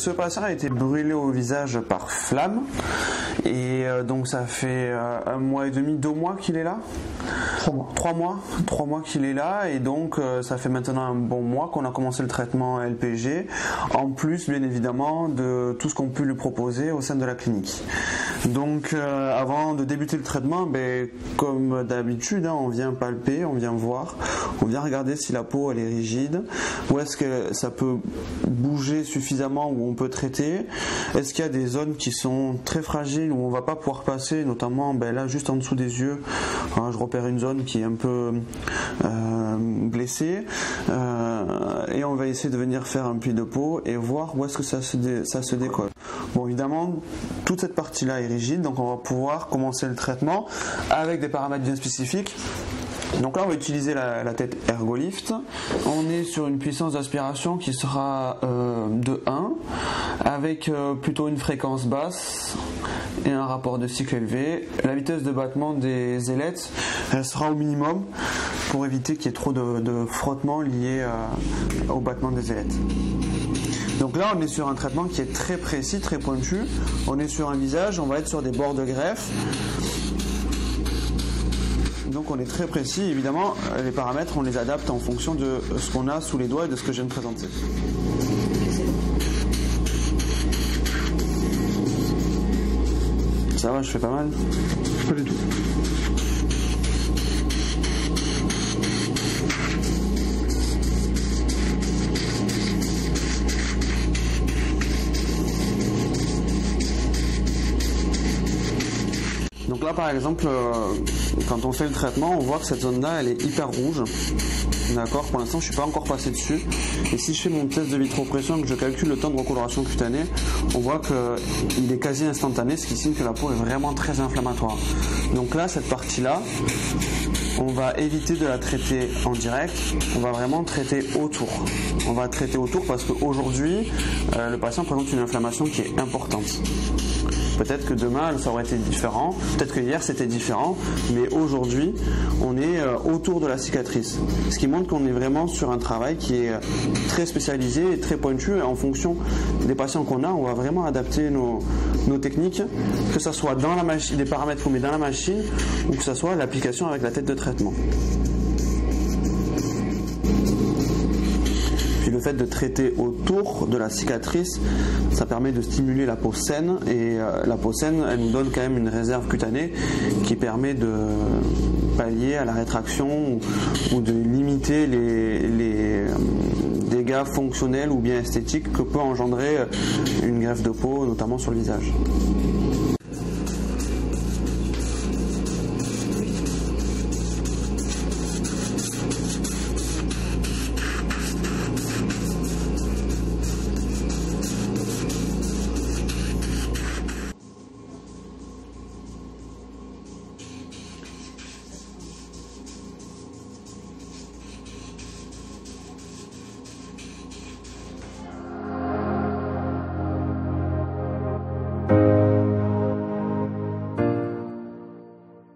ce patient a été brûlé au visage par flamme et donc ça fait 1 mois et demi, 2 mois qu'il est là. 3 mois qu'il est là et donc ça fait maintenant un bon mois qu'on a commencé le traitement LPG, en plus bien évidemment de tout ce qu'on peut lui proposer au sein de la clinique. Donc avant de débuter le traitement, comme d'habitude, on vient palper, on vient voir, on vient regarder si la peau elle est rigide, où est-ce que ça peut bouger suffisamment, où on peut traiter, est-ce qu'il y a des zones qui sont très fragiles où on va pas pouvoir passer, notamment là juste en dessous des yeux, je repère une zone qui est un peu blessée et on va essayer de venir faire un pli de peau et voir où est-ce que ça se décolle. Bon, évidemment toute cette partie là est rigide, donc on va pouvoir commencer le traitement avec des paramètres bien spécifiques. Donc là on va utiliser la tête Ergolift. On est sur une puissance d'aspiration qui sera de 1 avec plutôt une fréquence basse et un rapport de cycle élevé. La vitesse de battement des ailettes elle sera au minimum pour éviter qu'il y ait trop de frottement lié au battement des ailettes. Donc là on est sur un traitement qui est très précis, très pointu. On est sur un visage, on va être sur des bords de greffe. Donc on est très précis, évidemment les paramètres on les adapte en fonction de ce qu'on a sous les doigts et de ce que je viens de présenter. Ça va, je fais pas mal? Pas du tout. Donc là par exemple, quand on fait le traitement, on voit que cette zone là elle est hyper rouge. D'accord, pour l'instant je ne suis pas encore passé dessus. Et si je fais mon test de vitropression et que je calcule le temps de recoloration cutanée, on voit qu'il est quasi instantané, ce qui signe que la peau est vraiment très inflammatoire. Donc là, cette partie-là, on va éviter de la traiter en direct, on va vraiment traiter autour. On va traiter autour parce qu'aujourd'hui, le patient présente une inflammation qui est importante. Peut-être que demain ça aurait été différent, peut-être que hier c'était différent, mais aujourd'hui on est autour de la cicatrice. Ce qui montre qu'on est vraiment sur un travail qui est très spécialisé et très pointu, et en fonction des patients qu'on a, on va vraiment adapter nos techniques, que ce soit dans la machine, les paramètres qu'on met dans la machine, ou que ce soit l'application avec la tête de traitement. Puis le fait de traiter autour de la cicatrice, ça permet de stimuler la peau saine, et la peau saine, elle nous donne quand même une réserve cutanée qui permet de pallier à la rétraction ou de limiter les dégâts fonctionnels ou bien esthétiques que peut engendrer une greffe de peau, notamment sur le visage.